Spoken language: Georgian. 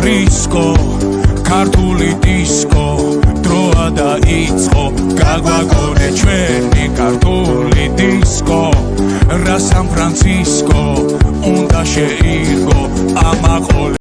დისკო ქართული დისკო დროა დაიწყო გაგვაგონე ჩვენი ქართული დისკო რა სან ფრანცისკო უნდა შეირგო ამაყოლე